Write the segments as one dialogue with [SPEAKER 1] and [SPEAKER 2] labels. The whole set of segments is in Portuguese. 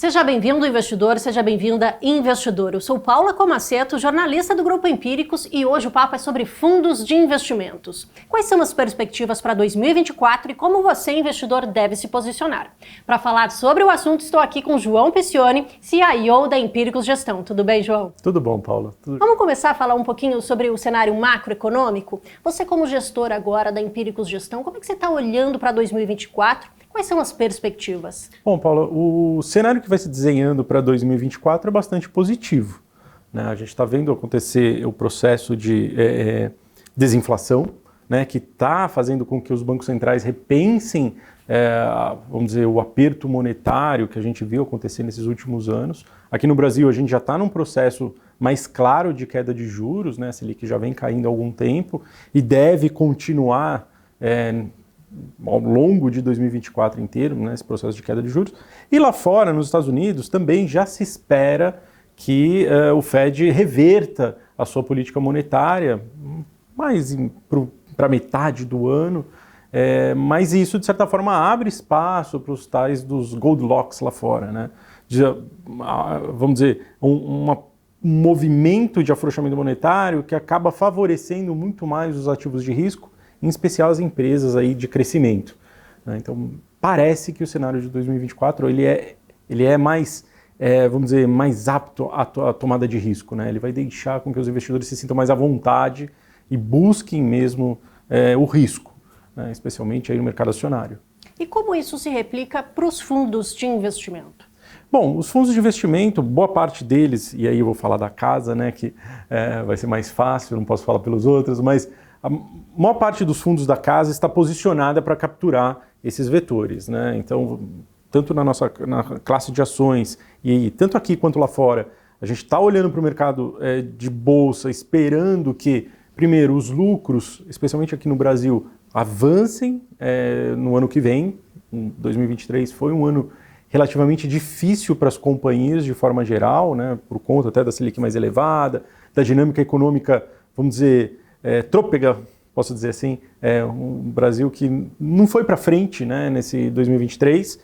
[SPEAKER 1] Seja bem-vindo, investidor, seja bem-vinda, investidor. Eu sou Paula Comaceto, jornalista do Grupo Empíricos, e hoje o papo é sobre fundos de investimentos. Quais são as perspectivas para 2024 e como você, investidor, deve se posicionar? Para falar sobre o assunto, estou aqui com João Piccioni, CIO da Empíricos Gestão. Tudo bem, João?
[SPEAKER 2] Tudo bom, Paula.
[SPEAKER 1] Vamos começar a falar um pouquinho sobre o cenário macroeconômico? Você, como gestor agora da Empíricos Gestão, como é que você está olhando para 2024? Quais são as perspectivas?
[SPEAKER 2] Bom, Paula, o cenário que vai se desenhando para 2024 é bastante positivo, né? A gente está vendo acontecer o processo de desinflação, né, que está fazendo com que os bancos centrais repensem, vamos dizer, o aperto monetário que a gente viu acontecer nesses últimos anos. Aqui no Brasil, a gente já está num processo mais claro de queda de juros, né? A Selic já vem caindo há algum tempo e deve continuar ao longo de 2024 inteiro, né, esse processo de queda de juros. E lá fora, nos Estados Unidos, também já se espera que o Fed reverta a sua política monetária mais para metade do ano, mas isso, de certa forma, abre espaço para os tais dos Goldilocks lá fora, né? Vamos dizer, um movimento de afrouxamento monetário que acaba favorecendo muito mais os ativos de risco, em especial as empresas aí de crescimento, né? Então, parece que o cenário de 2024 ele é mais, vamos dizer, mais apto à tomada de risco, né? Ele vai deixar com que os investidores se sintam mais à vontade e busquem mesmo o risco, né? Especialmente aí no mercado acionário.
[SPEAKER 1] E como isso se replica para os fundos de investimento?
[SPEAKER 2] Bom, os fundos de investimento, boa parte deles, e aí eu vou falar da casa, né, que vai ser mais fácil, não posso falar pelos outros, mas a maior parte dos fundos da casa está posicionada para capturar esses vetores, né? Então, tanto na classe de ações e tanto aqui quanto lá fora, a gente está olhando para o mercado de bolsa, esperando que, primeiro, os lucros, especialmente aqui no Brasil, avancem no ano que vem. 2023 foi um ano relativamente difícil para as companhias de forma geral, né? Por conta até da Selic mais elevada, da dinâmica econômica, vamos dizer, trôpega, posso dizer assim, um Brasil que não foi para frente, né, nesse 2023.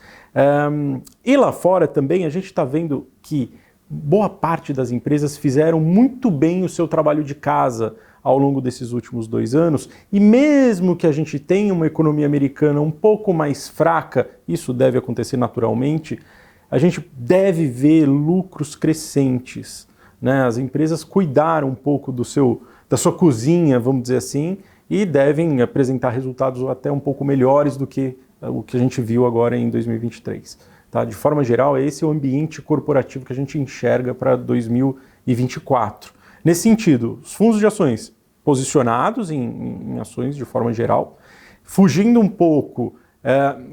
[SPEAKER 2] E lá fora também a gente está vendo que boa parte das empresas fizeram muito bem o seu trabalho de casa ao longo desses últimos 2 anos, e mesmo que a gente tenha uma economia americana um pouco mais fraca, isso deve acontecer naturalmente, a gente deve ver lucros crescentes, né? As empresas cuidaram um pouco da sua cozinha, vamos dizer assim, e devem apresentar resultados até um pouco melhores do que o que a gente viu agora em 2023. Tá? De forma geral, esse é o ambiente corporativo que a gente enxerga para 2024. Nesse sentido, os fundos de ações posicionados em ações de forma geral, fugindo um pouco,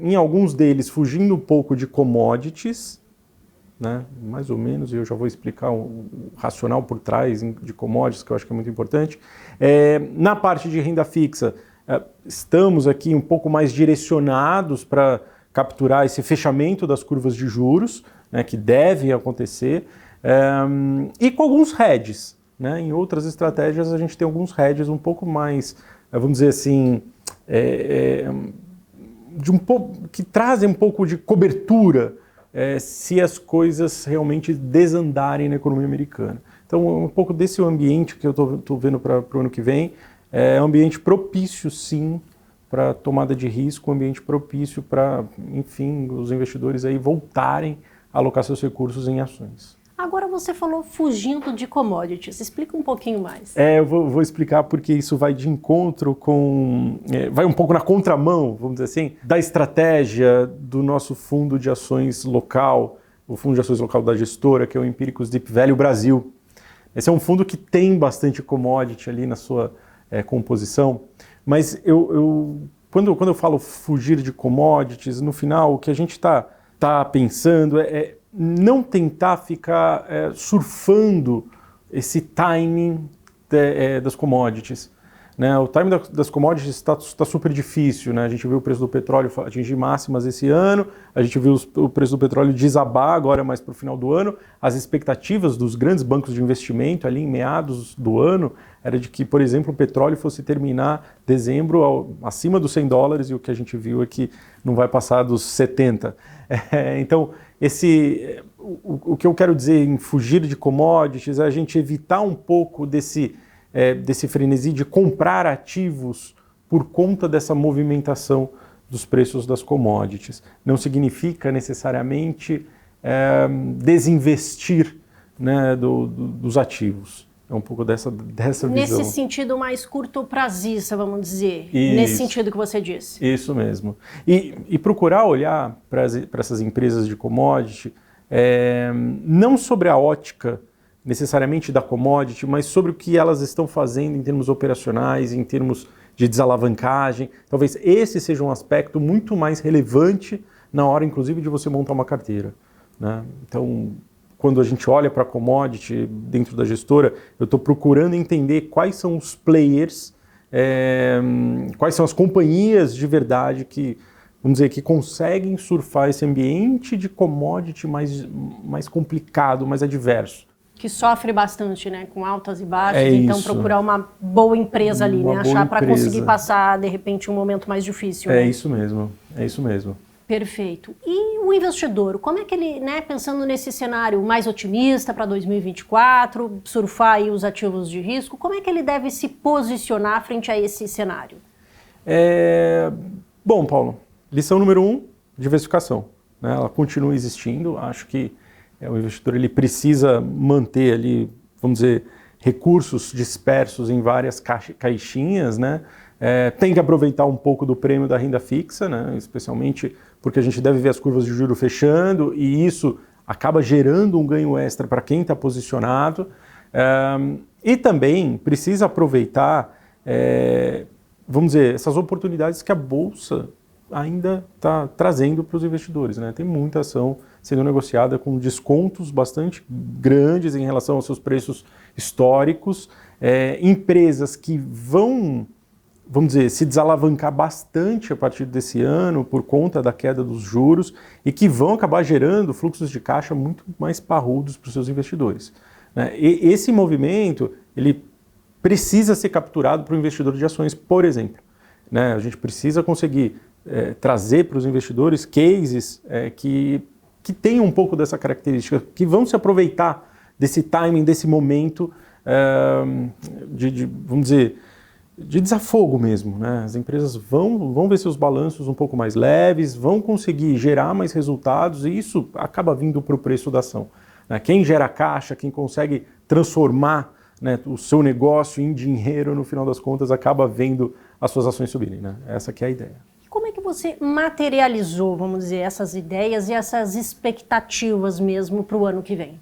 [SPEAKER 2] em alguns deles, fugindo um pouco de commodities, né, mais ou menos, e eu já vou explicar o racional por trás de commodities, que eu acho que é muito importante. Na parte de renda fixa, estamos aqui um pouco mais direcionados para capturar esse fechamento das curvas de juros, né, que devem acontecer, e com alguns hedges, né? Em outras estratégias a gente tem alguns hedges um pouco mais, vamos dizer assim, que trazem um pouco de cobertura se as coisas realmente desandarem na economia americana. Então, um pouco desse ambiente que eu estou vendo para o ano que vem é um ambiente propício, sim, para tomada de risco, um ambiente propício para, enfim, os investidores aí voltarem a alocar seus recursos em ações.
[SPEAKER 1] Agora você falou fugindo de commodities, explica um pouquinho mais.
[SPEAKER 2] Eu vou explicar porque isso vai de encontro com, vai um pouco na contramão, vamos dizer assim, da estratégia do nosso fundo de ações local, o fundo de ações local da gestora, que é o Empíricos Deep Value Brasil. Esse é um fundo que tem bastante commodity ali na sua composição, mas quando eu falo fugir de commodities, no final o que a gente está pensando é não tentar ficar surfando esse timing das commodities, né? O timing das commodities está super difícil, né? A gente viu o preço do petróleo atingir máximas esse ano, a gente viu o preço do petróleo desabar agora mais para o final do ano. As expectativas dos grandes bancos de investimento ali em meados do ano era de que, por exemplo, o petróleo fosse terminar dezembro acima dos $100, e o que a gente viu é que não vai passar dos 70. Então, o que eu quero dizer em fugir de commodities é a gente evitar um pouco desse frenesi de comprar ativos por conta dessa movimentação dos preços das commodities. Não significa necessariamente desinvestir, né, dos ativos. É um pouco dessa visão.
[SPEAKER 1] Nesse sentido mais curto-prazista, vamos dizer.
[SPEAKER 2] Isso.
[SPEAKER 1] Nesse sentido que você disse.
[SPEAKER 2] Isso mesmo. E procurar olhar para essas empresas de commodity, não sobre a ótica necessariamente da commodity, mas sobre o que elas estão fazendo em termos operacionais, em termos de desalavancagem. Talvez esse seja um aspecto muito mais relevante na hora, inclusive, de você montar uma carteira, né? Então, quando a gente olha para a commodity dentro da gestora, eu estou procurando entender quais são os players, quais são as companhias de verdade que, vamos dizer, que conseguem surfar esse ambiente de commodity mais complicado, mais adverso.
[SPEAKER 1] Que sofre bastante, né? Com altas e baixas, então
[SPEAKER 2] isso.
[SPEAKER 1] Procurar uma boa empresa ali,
[SPEAKER 2] Uma
[SPEAKER 1] né?
[SPEAKER 2] boa
[SPEAKER 1] Achar para
[SPEAKER 2] empresa.
[SPEAKER 1] conseguir passar, de repente, um momento mais difícil.
[SPEAKER 2] É
[SPEAKER 1] né?
[SPEAKER 2] isso mesmo, é isso mesmo.
[SPEAKER 1] Perfeito. E o investidor, como é que ele, né, pensando nesse cenário mais otimista para 2024, surfar aí os ativos de risco, como é que ele deve se posicionar frente a esse cenário?
[SPEAKER 2] Bom, Paulo, lição número 1, diversificação, né? Ela continua existindo. Acho que o investidor ele precisa manter ali, vamos dizer, recursos dispersos em várias caixinhas, né? Tem que aproveitar um pouco do prêmio da renda fixa, né? Especialmente porque a gente deve ver as curvas de juros fechando e isso acaba gerando um ganho extra para quem está posicionado. E também precisa aproveitar, vamos dizer, essas oportunidades que a Bolsa ainda está trazendo para os investidores, né? Tem muita ação sendo negociada com descontos bastante grandes em relação aos seus preços históricos, empresas que vamos dizer, se desalavancar bastante a partir desse ano por conta da queda dos juros e que vão acabar gerando fluxos de caixa muito mais parrudos para os seus investidores, né? E esse movimento, ele precisa ser capturado para o investidor de ações, por exemplo, né? A gente precisa conseguir trazer para os investidores cases que tenham um pouco dessa característica, que vão se aproveitar desse timing, desse momento vamos dizer, de desafogo mesmo, né? As empresas vão ver seus balanços um pouco mais leves, vão conseguir gerar mais resultados e isso acaba vindo para o preço da ação, né? Quem gera caixa, quem consegue transformar, né, o seu negócio em dinheiro, no final das contas, acaba vendo as suas ações subirem, né? Essa que é a ideia.
[SPEAKER 1] Como é que você materializou, vamos dizer, essas ideias e essas expectativas mesmo para o ano que vem?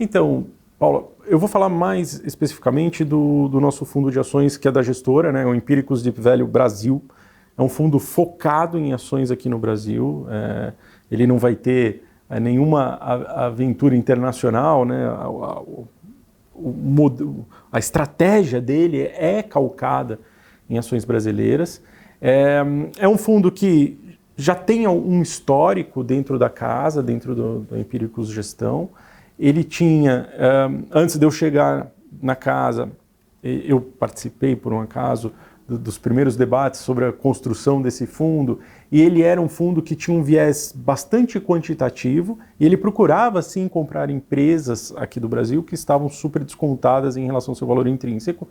[SPEAKER 1] Então,
[SPEAKER 2] Paula, eu vou falar mais especificamente do nosso fundo de ações, que é da gestora, né, o Empíricos Deep Value Brasil. É um fundo focado em ações aqui no Brasil. Ele não vai ter nenhuma aventura internacional, né? A estratégia dele é calcada em ações brasileiras. É um fundo que já tem um histórico dentro da casa, dentro do Empíricos Gestão. Ele tinha, antes de eu chegar na casa, eu participei, por um acaso, dos primeiros debates sobre a construção desse fundo, e ele era um fundo que tinha um viés bastante quantitativo, e ele procurava, sim, comprar empresas aqui do Brasil que estavam super descontadas em relação ao seu valor intrínseco,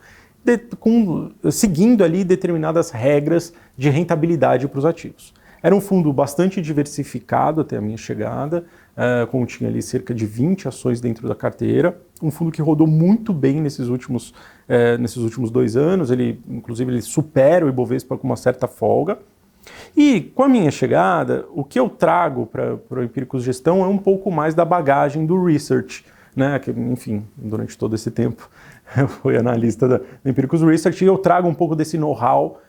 [SPEAKER 2] seguindo ali determinadas regras de rentabilidade para os ativos. Era um fundo bastante diversificado até a minha chegada, continha ali cerca de 20 ações dentro da carteira, um fundo que rodou muito bem nesses últimos 2 anos, inclusive ele supera o Ibovespa com uma certa folga. E com a minha chegada, o que eu trago para o Empíricos Gestão é um pouco mais da bagagem do research, né? Que, enfim, durante todo esse tempo eu fui analista da Empíricos Research e eu trago um pouco desse know-how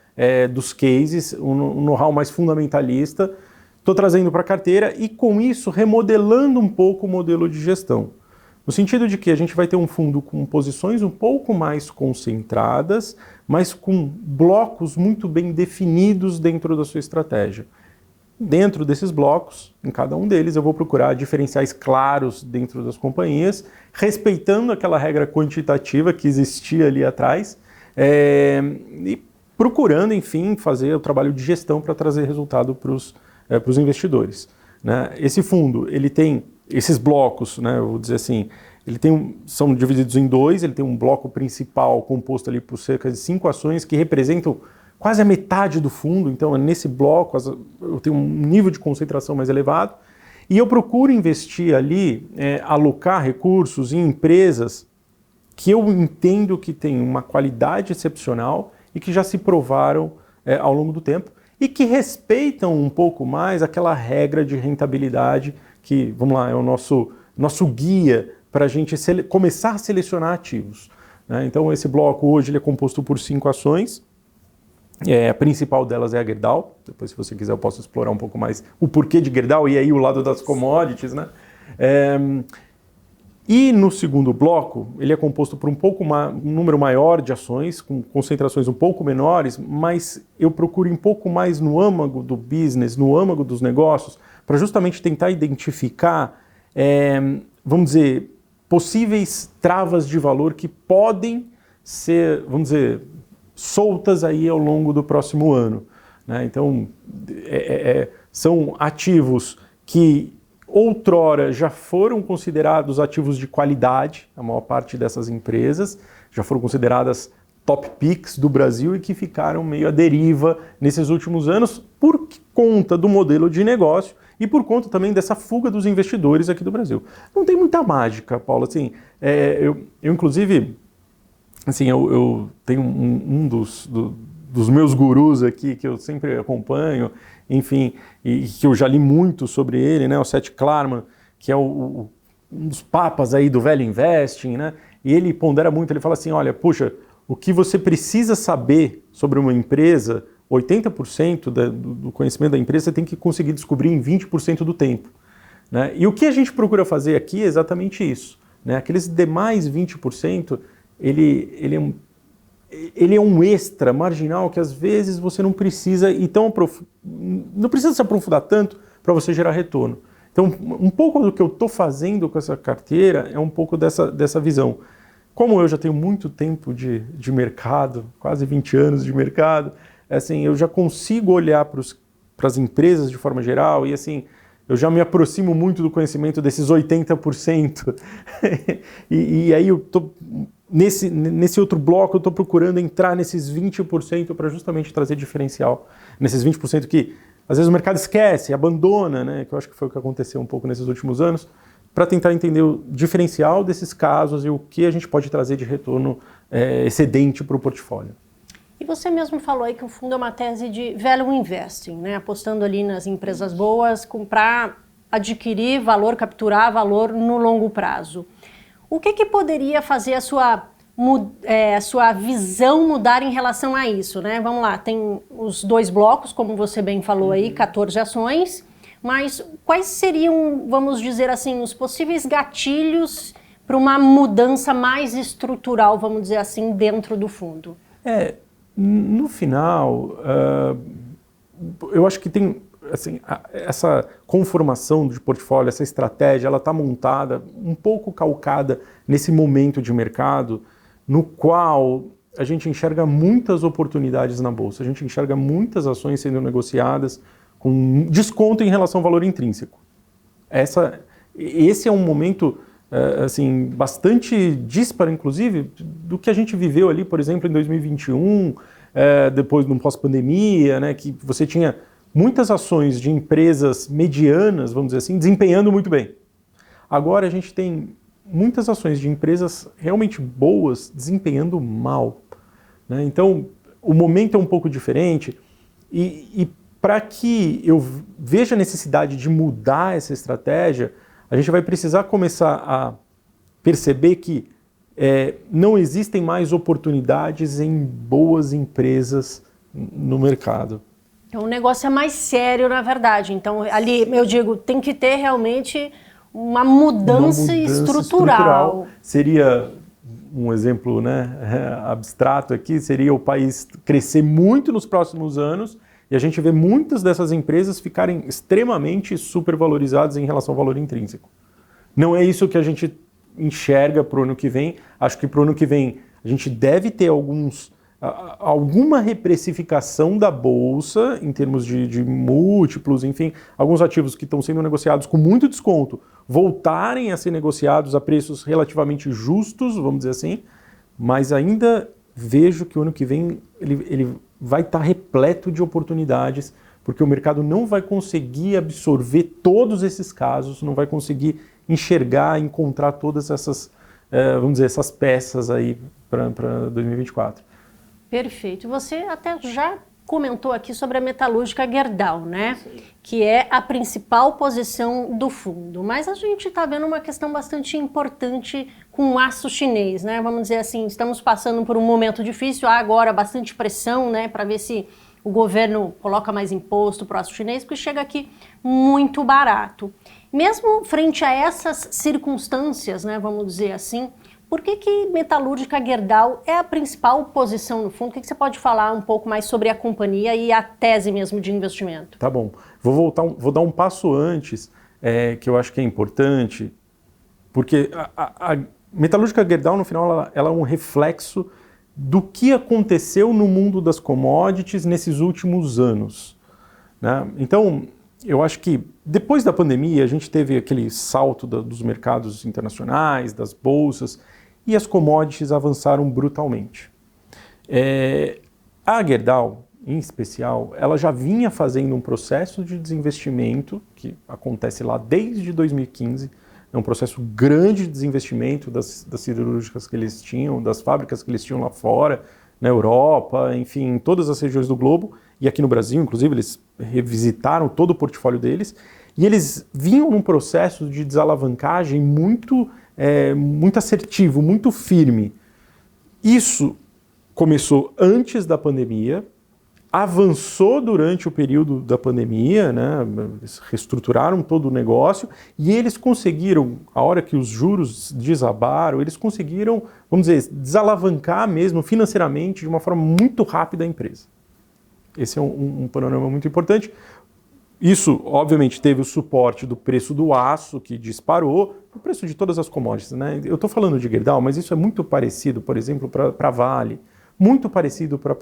[SPEAKER 2] dos cases, um know-how mais fundamentalista, estou trazendo para a carteira e com isso remodelando um pouco o modelo de gestão. No sentido de que a gente vai ter um fundo com posições um pouco mais concentradas, mas com blocos muito bem definidos dentro da sua estratégia. Dentro desses blocos, em cada um deles, eu vou procurar diferenciais claros dentro das companhias, respeitando aquela regra quantitativa que existia ali atrás, e procurando, enfim, fazer o trabalho de gestão para trazer resultado para os investidores, né? Esse fundo ele tem esses blocos, né, eu vou dizer assim, são divididos em dois, ele tem um bloco principal composto ali por cerca de 5 ações que representam quase a metade do fundo, então nesse bloco eu tenho um nível de concentração mais elevado, e eu procuro investir ali, alocar recursos em empresas que eu entendo que têm uma qualidade excepcional e que já se provaram ao longo do tempo e que respeitam um pouco mais aquela regra de rentabilidade que, vamos lá, é o nosso guia para a gente começar a selecionar ativos, né? Então esse bloco hoje ele é composto por 5 ações, a principal delas é a Gerdau, depois se você quiser eu posso explorar um pouco mais o porquê de Gerdau e aí o lado das commodities, né? E no segundo bloco, ele é composto por um número maior de ações, com concentrações um pouco menores, mas eu procuro um pouco mais no âmago do business, no âmago dos negócios, para justamente tentar identificar, vamos dizer, possíveis travas de valor que podem ser, vamos dizer, soltas aí ao longo do próximo ano, né? Então, são ativos que outrora já foram considerados ativos de qualidade, a maior parte dessas empresas já foram consideradas top picks do Brasil e que ficaram meio à deriva nesses últimos anos por conta do modelo de negócio e por conta também dessa fuga dos investidores aqui do Brasil. Não tem muita mágica, Paulo, assim, eu inclusive, assim, eu tenho um dos meus gurus aqui que eu sempre acompanho, enfim, e que eu já li muito sobre ele, né, o Seth Klarman, que é um dos papas aí do velho investing, né, e ele pondera muito, ele fala assim, olha, puxa, o que você precisa saber sobre uma empresa, 80% do conhecimento da empresa você tem que conseguir descobrir em 20% do tempo, né, e o que a gente procura fazer aqui é exatamente isso, né, aqueles demais 20%, ele é um extra marginal que às vezes você não precisa não precisa se aprofundar tanto para você gerar retorno. Então, um pouco do que eu estou fazendo com essa carteira é um pouco dessa visão. Como eu já tenho muito tempo de mercado, quase 20 anos de mercado, assim, eu já consigo olhar para as empresas de forma geral e assim, eu já me aproximo muito do conhecimento desses 80%. e aí eu estou... Nesse outro bloco eu estou procurando entrar nesses 20% para justamente trazer diferencial. Nesses 20% que às vezes o mercado esquece, abandona, né? Que eu acho que foi o que aconteceu um pouco nesses últimos anos, para tentar entender o diferencial desses casos e o que a gente pode trazer de retorno excedente para o portfólio.
[SPEAKER 1] E você mesmo falou aí que o fundo é uma tese de value investing, né? Apostando ali nas empresas boas para adquirir valor, capturar valor no longo prazo. O que poderia fazer a sua visão mudar em relação a isso, né? Vamos lá, tem os 2 blocos, como você bem falou aí, 14 ações, mas quais seriam, vamos dizer assim, os possíveis gatilhos para uma mudança mais estrutural, vamos dizer assim, dentro do fundo?
[SPEAKER 2] No final, eu acho que tem... Assim, essa conformação de portfólio, essa estratégia, ela está montada, um pouco calcada nesse momento de mercado no qual a gente enxerga muitas oportunidades na Bolsa, a gente enxerga muitas ações sendo negociadas com desconto em relação ao valor intrínseco. Esse é um momento assim, bastante disparo, inclusive, do que a gente viveu ali, por exemplo, em 2021, depois do pós-pandemia, né, que você tinha muitas ações de empresas medianas, vamos dizer assim, desempenhando muito bem. Agora a gente tem muitas ações de empresas realmente boas desempenhando mal, né? Então, o momento é um pouco diferente e para que eu veja a necessidade de mudar essa estratégia, a gente vai precisar começar a perceber que não existem mais oportunidades em boas empresas no mercado.
[SPEAKER 1] Então o negócio é mais sério, na verdade. Então ali, eu digo, tem que ter realmente uma mudança estrutural.
[SPEAKER 2] Seria um exemplo, né, abstrato aqui, seria o país crescer muito nos próximos anos e a gente vê muitas dessas empresas ficarem extremamente supervalorizadas em relação ao valor intrínseco. Não é isso que a gente enxerga para o ano que vem. Acho que para o ano que vem a gente deve ter alguns alguma reprecificação da Bolsa, em termos de múltiplos, enfim, alguns ativos que estão sendo negociados com muito desconto, voltarem a ser negociados a preços relativamente justos, vamos dizer assim, mas ainda vejo que o ano que vem ele vai estar repleto de oportunidades, porque o mercado não vai conseguir absorver todos esses casos, não vai conseguir enxergar, encontrar todas essas, vamos dizer, essas peças aí para 2024.
[SPEAKER 1] Perfeito. Você até já comentou aqui sobre a metalúrgica Gerdau, né? Sim. Que é a principal posição do fundo. Mas a gente está vendo uma questão bastante importante com o aço chinês, né? Vamos dizer assim, estamos passando por um momento difícil, há agora bastante pressão, né? Para ver se o governo coloca mais imposto para o aço chinês, porque chega aqui muito barato. Mesmo frente a essas circunstâncias, né? Vamos dizer assim, por que metalúrgica Gerdau é a principal posição no fundo? O que você pode falar um pouco mais sobre a companhia e a tese mesmo de investimento?
[SPEAKER 2] Tá bom. Vou dar um passo antes, que eu acho que é importante, porque a metalúrgica Gerdau, no final, ela é um reflexo do que aconteceu no mundo das commodities nesses últimos anos, né? Então, eu acho que depois da pandemia, a gente teve aquele salto dos mercados internacionais, das bolsas, e as commodities avançaram brutalmente. A Gerdau, em especial, ela já vinha fazendo um processo de desinvestimento, que acontece lá desde 2015, é um processo grande de desinvestimento das siderúrgicas que eles tinham, das fábricas que eles tinham lá fora, na Europa, enfim, em todas as regiões do globo, e aqui no Brasil, inclusive, eles revisitaram todo o portfólio deles, e eles vinham num processo de desalavancagem muito assertivo, muito firme. Isso começou antes da pandemia, avançou durante o período da pandemia, né? Eles reestruturaram todo o negócio e eles conseguiram, a hora que os juros desabaram, eles conseguiram, vamos dizer, desalavancar mesmo financeiramente de uma forma muito rápida a empresa. Esse é um panorama muito importante. Isso, obviamente, teve o suporte do preço do aço, que disparou, o preço de todas as commodities, né? Eu estou falando de Gerdau, mas isso é muito parecido, por exemplo, para a Vale, muito parecido para a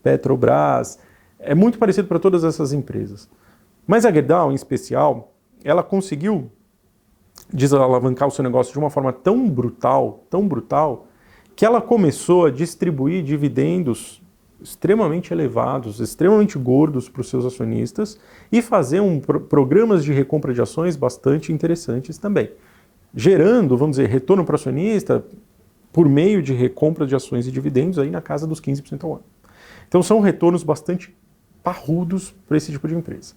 [SPEAKER 2] Petrobras, é muito parecido para todas essas empresas. Mas a Gerdau, em especial, ela conseguiu desalavancar o seu negócio de uma forma tão brutal, que ela começou a distribuir dividendos extremamente elevados, extremamente gordos para os seus acionistas e fazer programas de recompra de ações bastante interessantes também, gerando, vamos dizer, retorno para o acionista por meio de recompra de ações e dividendos aí na casa dos 15% ao ano. Então são retornos bastante parrudos para esse tipo de empresa.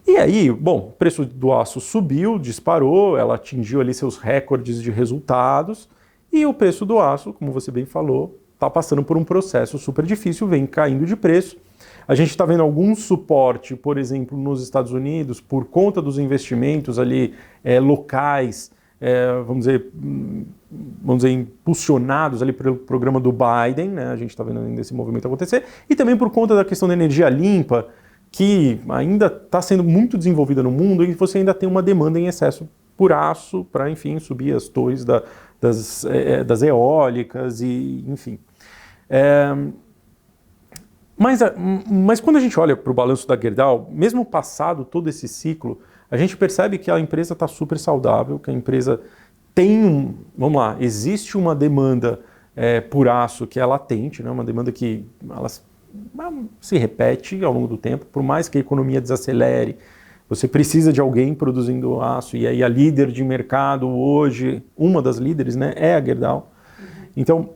[SPEAKER 2] E aí, bom, o preço do aço subiu, disparou, ela atingiu ali seus recordes de resultados e o preço do aço, como você bem falou, está passando por um processo super difícil, vem caindo de preço. A gente está vendo algum suporte, por exemplo, nos Estados Unidos, por conta dos investimentos ali locais, vamos dizer, impulsionados ali pelo programa do Biden, né? A gente está vendo ainda esse movimento acontecer, e também por conta da questão da energia limpa, que ainda está sendo muito desenvolvida no mundo e você ainda tem uma demanda em excesso por aço para, enfim, subir as torres das eólicas e, enfim. Mas quando a gente olha para o balanço da Gerdau, mesmo passado todo esse ciclo, a gente percebe que a empresa está super saudável, que a empresa tem vamos lá, existe uma demanda por aço que é latente, né, uma demanda que ela se repete ao longo do tempo, por mais que a economia desacelere, você precisa de alguém produzindo aço, e aí a líder de mercado hoje, uma das líderes, né, é a Gerdau. Então,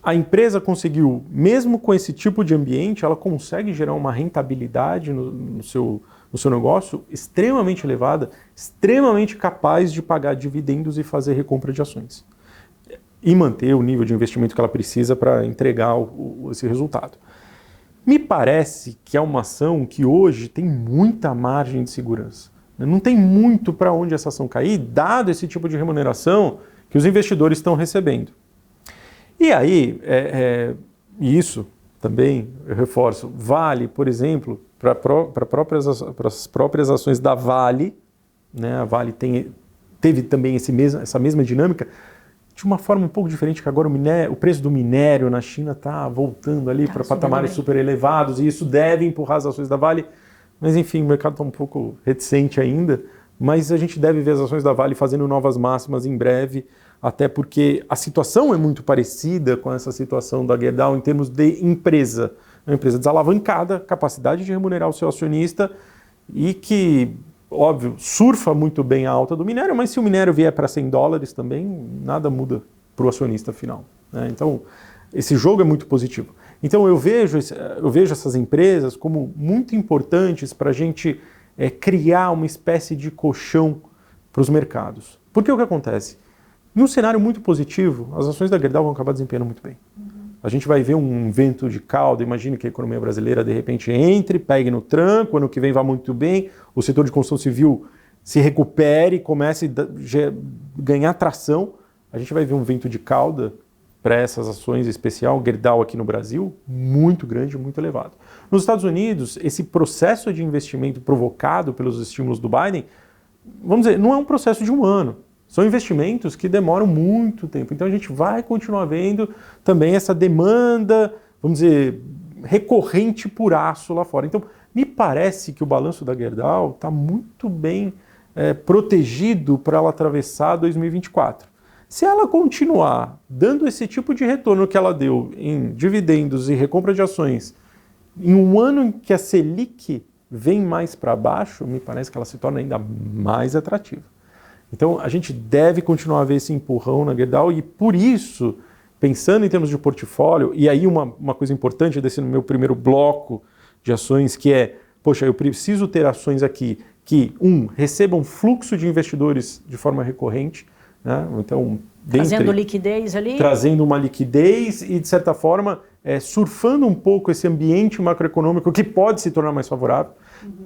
[SPEAKER 2] a empresa conseguiu, mesmo com esse tipo de ambiente, ela consegue gerar uma rentabilidade no seu negócio extremamente elevada, extremamente capaz de pagar dividendos e fazer recompra de ações. E manter o nível de investimento que ela precisa para entregar esse resultado. Me parece que é uma ação que hoje tem muita margem de segurança. Não tem muito para onde essa ação cair, dado esse tipo de remuneração que os investidores estão recebendo. E aí, isso também, eu reforço, vale, por exemplo, para as próprias ações da Vale, né? A Vale teve também essa mesma dinâmica, de uma forma um pouco diferente, que agora o preço do minério na China está voltando ali para patamares super elevados, e isso deve empurrar as ações da Vale. Mas enfim, o mercado está um pouco reticente ainda, mas a gente deve ver as ações da Vale fazendo novas máximas em breve, até porque a situação é muito parecida com essa situação da Gerdau em termos de empresa. Uma empresa desalavancada, capacidade de remunerar o seu acionista e que, óbvio, surfa muito bem a alta do minério, mas se o minério vier para $100 também, nada muda para o acionista final, né? Então, esse jogo é muito positivo. Então, eu vejo essas empresas como muito importantes para a gente criar uma espécie de colchão para os mercados. Porque o que acontece? Em um cenário muito positivo, as ações da Gerdau vão acabar desempenhando muito bem. A gente vai ver um vento de cauda, imagine que a economia brasileira de repente entre, pegue no tranco, ano que vem vá muito bem, o setor de construção civil se recupere, comece a ganhar tração. A gente vai ver um vento de cauda para essas ações, em especial Gerdau aqui no Brasil, muito grande, muito elevado. Nos Estados Unidos, esse processo de investimento provocado pelos estímulos do Biden, vamos dizer, não é um processo de um ano. São investimentos que demoram muito tempo. Então a gente vai continuar vendo também essa demanda, vamos dizer, recorrente por aço lá fora. Então me parece que o balanço da Gerdau está muito bem protegido para ela atravessar 2024. Se ela continuar dando esse tipo de retorno que ela deu em dividendos e recompra de ações, em um ano em que a Selic vem mais para baixo, me parece que ela se torna ainda mais atrativa. Então, a gente deve continuar a ver esse empurrão na Gerdau e, por isso, pensando em termos de portfólio, e aí uma coisa importante desse meu primeiro bloco de ações, que é, poxa, eu preciso ter ações aqui que, recebam fluxo de investidores de forma recorrente, né? Então,
[SPEAKER 1] trazendo liquidez ali?
[SPEAKER 2] Trazendo uma liquidez e, de certa forma, surfando um pouco esse ambiente macroeconômico que pode se tornar mais favorável.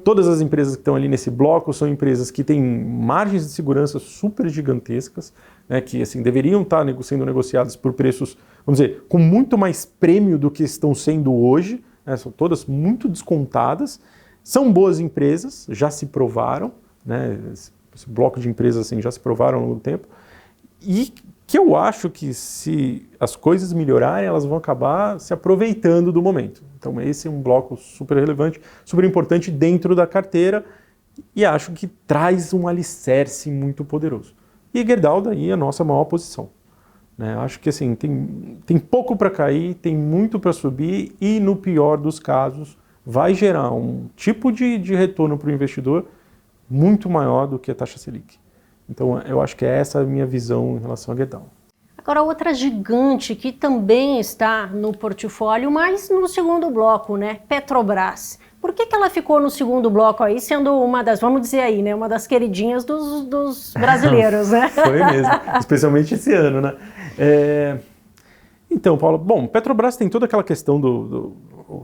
[SPEAKER 2] Todas as empresas que estão ali nesse bloco são empresas que têm margens de segurança super gigantescas, né, que assim, deveriam estar sendo negociadas por preços, vamos dizer, com muito mais prêmio do que estão sendo hoje, né, são todas muito descontadas, são boas empresas, já se provaram, né, esse bloco de empresas assim, já se provaram ao longo do tempo, e que eu acho que se as coisas melhorarem, elas vão acabar se aproveitando do momento. Então esse é um bloco super relevante, super importante dentro da carteira e acho que traz um alicerce muito poderoso. E a Gerdau daí é a nossa maior posição, né? Acho que assim, tem pouco para cair, tem muito para subir e no pior dos casos vai gerar um tipo de retorno para o investidor muito maior do que a taxa Selic. Então, eu acho que essa é a minha visão em relação à Gerdau.
[SPEAKER 1] Agora, outra gigante que também está no portfólio, mas no segundo bloco, né? Petrobras. Por que ela ficou no segundo bloco aí, sendo uma das, vamos dizer aí, né? Uma das queridinhas dos brasileiros, né?
[SPEAKER 2] Foi mesmo, especialmente esse ano, né? Então, Paulo, bom, Petrobras tem toda aquela questão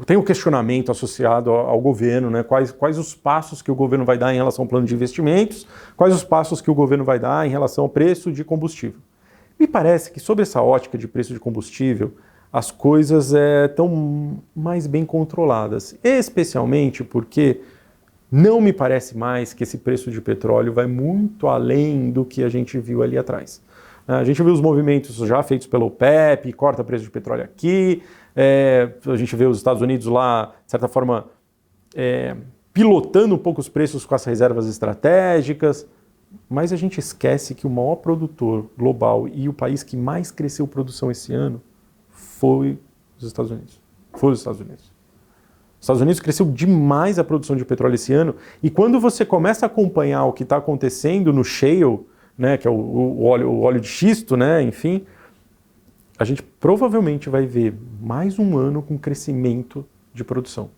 [SPEAKER 2] tem um questionamento associado ao governo, né? Quais os passos que o governo vai dar em relação ao plano de investimentos, quais os passos que o governo vai dar em relação ao preço de combustível. Me parece que sob essa ótica de preço de combustível, as coisas estão mais bem controladas, especialmente porque não me parece mais que esse preço de petróleo vai muito além do que a gente viu ali atrás. A gente viu os movimentos já feitos pela OPEP, corta preço de petróleo aqui, a gente vê os Estados Unidos lá, de certa forma, pilotando um pouco os preços com as reservas estratégicas, mas a gente esquece que o maior produtor global e o país que mais cresceu produção esse ano foi os Estados Unidos. Foi os Estados Unidos. Os Estados Unidos cresceu demais a produção de petróleo esse ano, e quando você começa a acompanhar o que está acontecendo no shale, né, que é o óleo de xisto, né, enfim, a gente provavelmente vai ver mais um ano com crescimento de produção.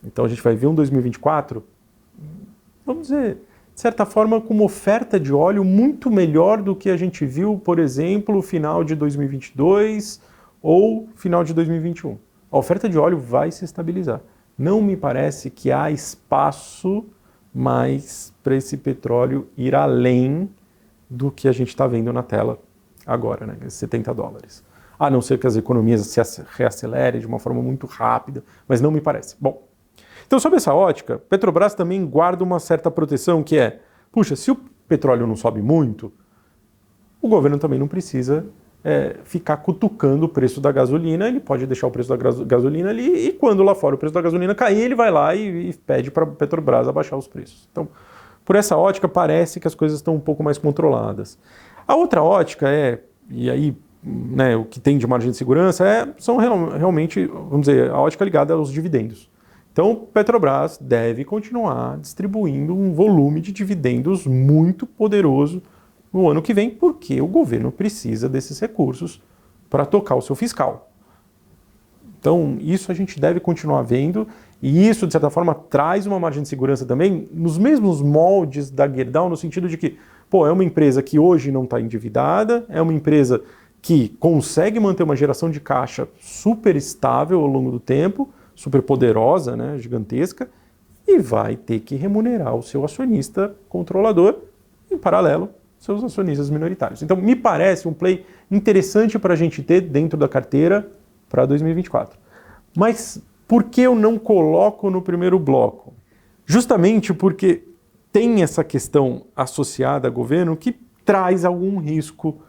[SPEAKER 2] Então a gente vai ver um 2024, vamos dizer, de certa forma, com uma oferta de óleo muito melhor do que a gente viu, por exemplo, final de 2022 ou final de 2021. A oferta de óleo vai se estabilizar. Não me parece que há espaço mais para esse petróleo ir além do que a gente está vendo na tela agora, né? $70. A não ser que as economias se reacelerem de uma forma muito rápida, mas não me parece. Bom, então sob essa ótica, Petrobras também guarda uma certa proteção que é, puxa, se o petróleo não sobe muito, o governo também não precisa ficar cutucando o preço da gasolina, ele pode deixar o preço da gasolina ali e quando lá fora o preço da gasolina cair, ele vai lá e pede para a Petrobras abaixar os preços. Então, por essa ótica, parece que as coisas estão um pouco mais controladas. A outra ótica e aí, né, o que tem de margem de segurança são realmente, vamos dizer, a ótica ligada aos dividendos. Então, Petrobras deve continuar distribuindo um volume de dividendos muito poderoso no ano que vem, porque o governo precisa desses recursos para tocar o seu fiscal. Então, isso a gente deve continuar vendo, e isso, de certa forma, traz uma margem de segurança também nos mesmos moldes da Gerdau, no sentido de que, é uma empresa que hoje não está endividada, é uma empresa que consegue manter uma geração de caixa super estável ao longo do tempo, super poderosa, né, gigantesca, e vai ter que remunerar o seu acionista controlador, em paralelo, seus acionistas minoritários. Então, me parece um play interessante para a gente ter dentro da carteira para 2024. Mas por que eu não coloco no primeiro bloco? Justamente porque tem essa questão associada a governo que traz algum risco,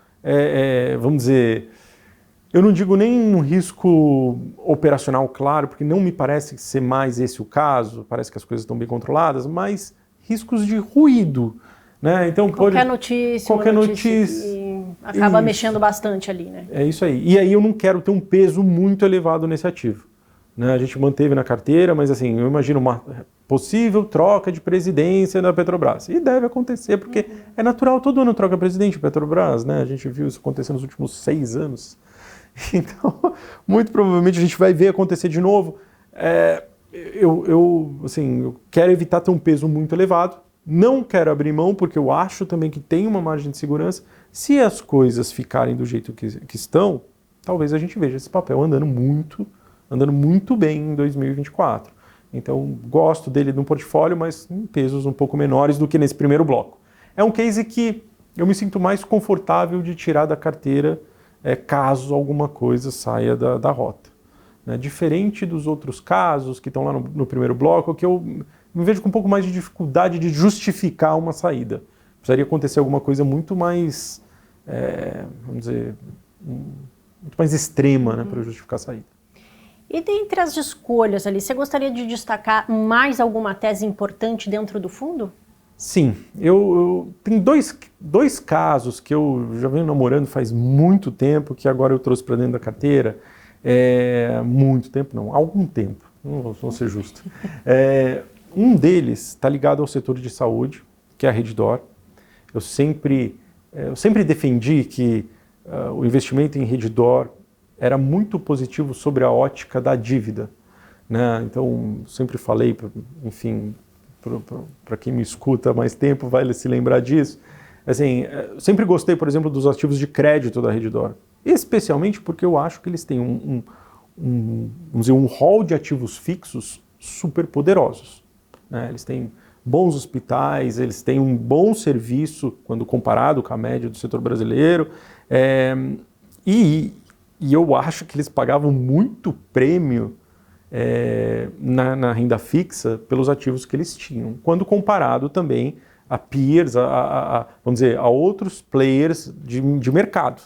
[SPEAKER 2] vamos dizer, eu não digo nem um risco operacional claro, porque não me parece ser mais esse o caso, parece que as coisas estão bem controladas, mas riscos de ruído. Né? Então,
[SPEAKER 1] qualquer notícia que acaba mexendo bastante ali, né?
[SPEAKER 2] É isso aí. E aí eu não quero ter um peso muito elevado nesse ativo. Né? A gente manteve na carteira, mas assim, eu imagino uma possível troca de presidência da Petrobras. E deve acontecer, porque é natural, todo ano troca presidente da Petrobras, né? A gente viu isso acontecer nos últimos 6 anos. Então, muito provavelmente a gente vai ver acontecer de novo. Eu quero evitar ter um peso muito elevado. Não quero abrir mão, porque eu acho também que tem uma margem de segurança. Se as coisas ficarem do jeito que estão, talvez a gente veja esse papel andando muito bem em 2024. Então, gosto dele no portfólio, mas em pesos um pouco menores do que nesse primeiro bloco. É um case que eu me sinto mais confortável de tirar da carteira caso alguma coisa saia da rota. Né? Diferente dos outros casos que estão lá no primeiro bloco, que eu me vejo com um pouco mais de dificuldade de justificar uma saída. Precisaria acontecer alguma coisa muito mais, vamos dizer, muito mais extrema, né, para justificar a saída.
[SPEAKER 1] E dentre as escolhas ali, você gostaria de destacar mais alguma tese importante dentro do fundo?
[SPEAKER 2] Sim, tem dois casos que eu já venho namorando faz muito tempo, que agora eu trouxe para dentro da carteira. Muito tempo não, algum tempo, não vou ser justo. Um deles está ligado ao setor de saúde, que é a Redditor. Eu sempre defendi que o investimento em Redditor era muito positivo sobre a ótica da dívida. Né? Então, sempre falei, enfim, para quem me escuta há mais tempo vai se lembrar disso. Assim, sempre gostei, por exemplo, dos ativos de crédito da Redditor, especialmente porque eu acho que eles têm vamos dizer, um hall de ativos fixos super poderosos. Né? Eles têm bons hospitais, eles têm um bom serviço quando comparado com a média do setor brasileiro, e eu acho que eles pagavam muito prêmio na renda fixa pelos ativos que eles tinham, quando comparado também a peers, vamos dizer, a outros players de mercado.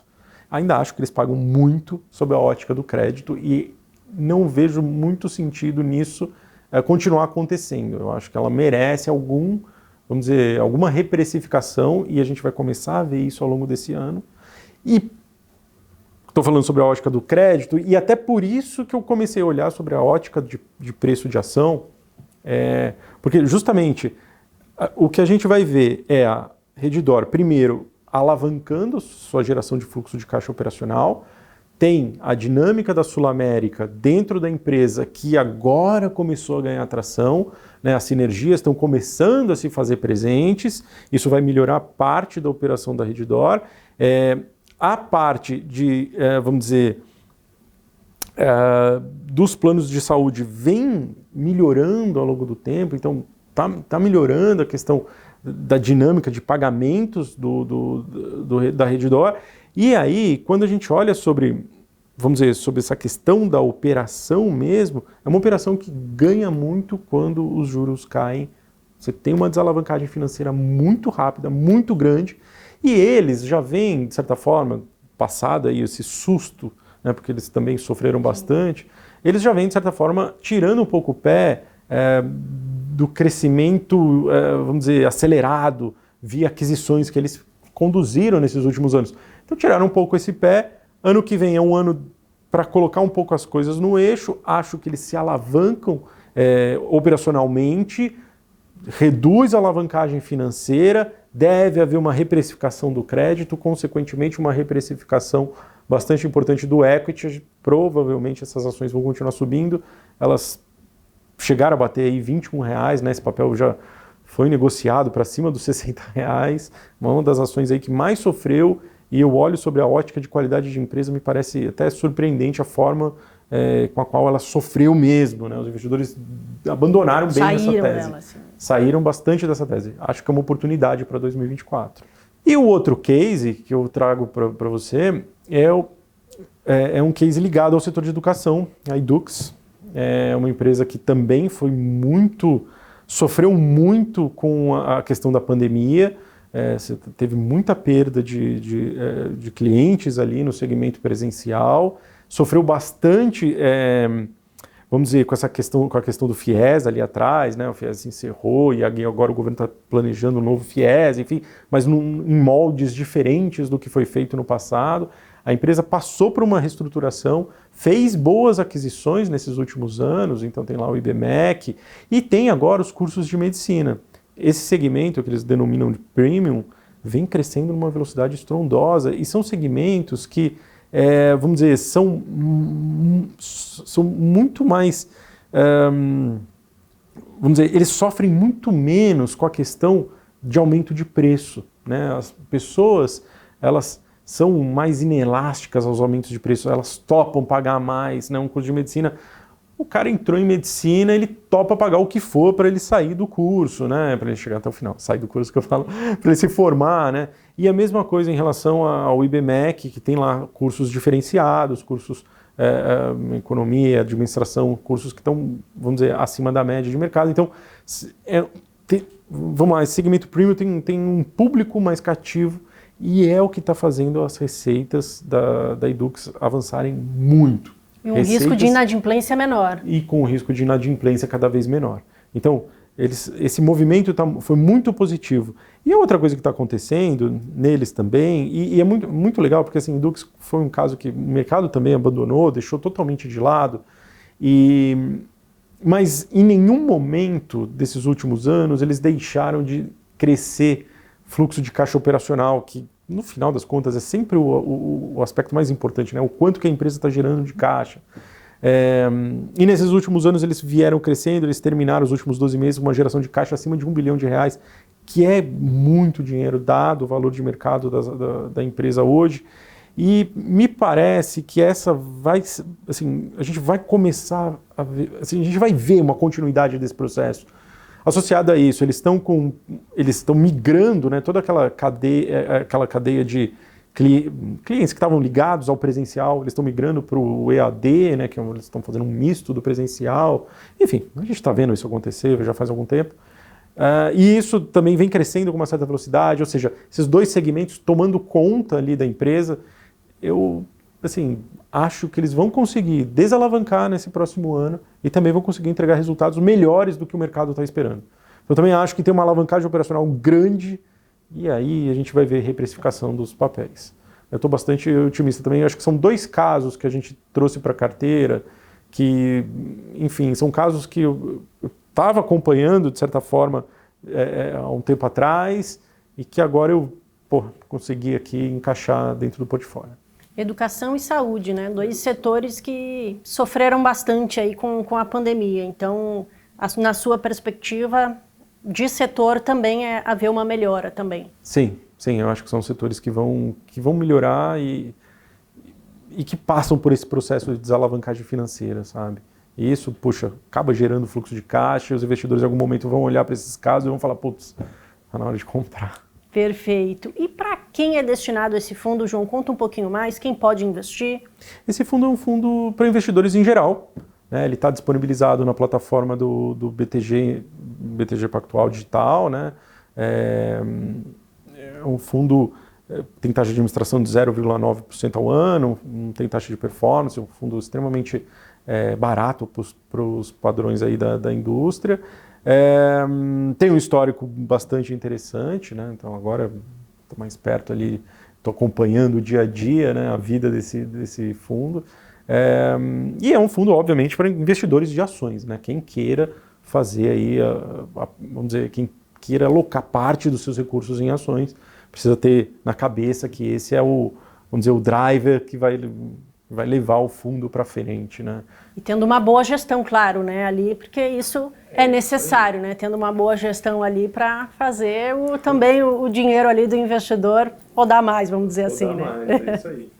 [SPEAKER 2] Ainda acho que eles pagam muito sob a ótica do crédito e não vejo muito sentido nisso continuar acontecendo. Eu acho que ela merece vamos dizer, alguma reprecificação e a gente vai começar a ver isso ao longo desse ano. E estou falando sobre a ótica do crédito e até por isso que eu comecei a olhar sobre a ótica de preço de ação, porque justamente o que a gente vai ver é a Redditor, primeiro, alavancando sua geração de fluxo de caixa operacional, tem a dinâmica da Sul América dentro da empresa que agora começou a ganhar atração, né? As sinergias estão começando a se fazer presentes, isso vai melhorar parte da operação da Redditor. A parte vamos dizer, dos planos de saúde vem melhorando ao longo do tempo, então está melhorando a questão da dinâmica de pagamentos da Redditor. E aí, quando a gente olha vamos dizer, sobre essa questão da operação mesmo, é uma operação que ganha muito quando os juros caem. Você tem uma desalavancagem financeira muito rápida, muito grande, E eles já vêm, de certa forma, passado aí esse susto, né, porque eles também sofreram bastante, eles já vêm, de certa forma, tirando um pouco o pé do crescimento, vamos dizer, acelerado, via aquisições que eles conduziram nesses últimos anos. Então tiraram um pouco esse pé. Ano que vem é um ano para colocar um pouco as coisas no eixo. Acho que eles se alavancam operacionalmente, reduz a alavancagem financeira, deve haver uma reprecificação do crédito, consequentemente uma reprecificação bastante importante do equity. Provavelmente essas ações vão continuar subindo. Elas chegaram a bater aí R$21, né? Esse papel já foi negociado para cima dos R$60, uma das ações aí que mais sofreu, e eu olho sobre a ótica de qualidade de empresa, me parece até surpreendente a forma com a qual ela sofreu mesmo, né? Os investidores abandonaram bem essa tese. Dela, saíram bastante dessa tese. Acho que é uma oportunidade para 2024. E o outro case que eu trago para você é um case ligado ao setor de educação, a Edux. É uma empresa que também sofreu muito com a questão da pandemia. Teve muita perda de clientes ali no segmento presencial, sofreu bastante, vamos dizer, com a questão do FIES ali atrás, né? O FIES encerrou e agora o governo está planejando um novo FIES, enfim, mas em moldes diferentes do que foi feito no passado. A empresa passou por uma reestruturação, fez boas aquisições nesses últimos anos, então tem lá o IBMEC e tem agora os cursos de medicina. Esse segmento, que eles denominam de premium, vem crescendo numa velocidade estrondosa e são segmentos que, vamos dizer, são muito mais, vamos dizer, eles sofrem muito menos com a questão de aumento de preço, né? As pessoas, elas são mais inelásticas aos aumentos de preço, elas topam pagar mais, né? Um curso de medicina, o cara entrou em medicina, ele topa pagar o que for para ele sair do curso, né? Para ele chegar até o final, sair do curso que eu falo, para ele se formar, né? E a mesma coisa em relação ao IBMEC, que tem lá cursos diferenciados, cursos economia, administração, cursos que estão, vamos dizer, acima da média de mercado. Então, vamos lá, esse segmento premium tem um público mais cativo, e é o que está fazendo as receitas da Edux avançarem muito.
[SPEAKER 1] E um risco de inadimplência menor. E
[SPEAKER 2] com o risco de inadimplência cada vez menor. Então, esse movimento foi muito positivo. E a outra coisa que está acontecendo neles também, e é muito, muito legal, porque assim, Edux foi um caso que o mercado também abandonou, deixou totalmente de lado, mas em nenhum momento desses últimos anos eles deixaram de crescer fluxo de caixa operacional, que no final das contas é sempre o aspecto mais importante, né? O quanto que a empresa está gerando de caixa. E nesses últimos anos eles vieram crescendo, eles terminaram os últimos 12 meses com uma geração de caixa acima de R$1 bilhão, que é muito dinheiro dado o valor de mercado da empresa hoje. E me parece que essa vai, assim, a gente vai começar a ver, assim, a gente vai ver uma continuidade desse processo. Associado a isso, eles estão migrando, né, toda aquela cadeia de clientes que estavam ligados ao presencial, eles estão migrando para o EAD, né, que eles estão fazendo um misto do presencial. Enfim, a gente está vendo isso acontecer já faz algum tempo. E isso também vem crescendo com uma certa velocidade, ou seja, esses dois segmentos tomando conta ali da empresa. Eu, assim, acho que eles vão conseguir desalavancar nesse próximo ano e também vão conseguir entregar resultados melhores do que o mercado está esperando. Eu também acho que tem uma alavancagem operacional grande e aí a gente vai ver reprecificação dos papéis. Eu estou bastante otimista também. Eu acho que são dois casos que a gente trouxe para a carteira que, enfim, são casos que eu estava acompanhando, de certa forma, há um tempo atrás e que agora eu consegui aqui encaixar dentro do portfólio.
[SPEAKER 1] Educação e saúde, né? Dois setores que sofreram bastante aí com a pandemia. Então, na sua perspectiva de setor, também haver uma melhora também.
[SPEAKER 2] Sim, eu acho que são setores que vão melhorar e que passam por esse processo de desalavancagem financeira, sabe? E isso, acaba gerando fluxo de caixa, os investidores em algum momento vão olhar para esses casos e vão falar, está na hora de comprar.
[SPEAKER 1] Perfeito. E para quem é destinado esse fundo, João? Conta um pouquinho mais, quem pode investir?
[SPEAKER 2] Esse fundo é um fundo para investidores em geral, né? Ele está disponibilizado na plataforma do BTG Pactual Digital, né? É um fundo tem taxa de administração de 0,9% ao ano, não tem taxa de performance, um fundo extremamente barato para os padrões aí da indústria. Tem um histórico bastante interessante, né? Então agora estou mais perto ali, estou acompanhando o dia a dia, né, a vida desse fundo. E é um fundo, obviamente, para investidores de ações, né? Quem queira fazer aí, vamos dizer, quem queira alocar parte dos seus recursos em ações, precisa ter na cabeça que esse é vamos dizer, o driver que vai levar o fundo para frente, né?
[SPEAKER 1] E tendo uma boa gestão, claro, né, ali, porque isso é necessário, né? Tendo uma boa gestão ali para fazer também o dinheiro ali do investidor rodar mais, vamos dizer assim, né?
[SPEAKER 2] Mais, é isso aí.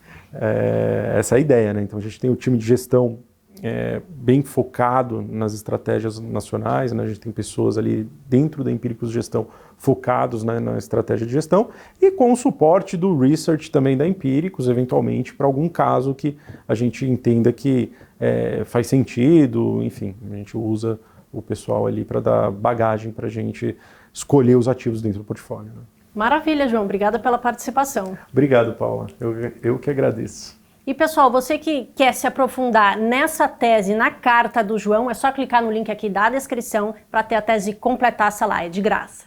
[SPEAKER 2] Essa é a ideia, né? Então a gente tem o time de gestão bem focado nas estratégias nacionais, né? A gente tem pessoas ali dentro da Empíricos Gestão focados, né, na estratégia de gestão e com o suporte do research também da Empíricos, eventualmente, para algum caso que a gente entenda que faz sentido, enfim, a gente usa o pessoal ali para dar bagagem para a gente escolher os ativos dentro do portfólio, né?
[SPEAKER 1] Maravilha, João. Obrigada pela participação.
[SPEAKER 2] Obrigado, Paula. Eu que agradeço.
[SPEAKER 1] E, pessoal, você que quer se aprofundar nessa tese, na carta do João, é só clicar no link aqui da descrição para ter a tese completaça lá, é de graça.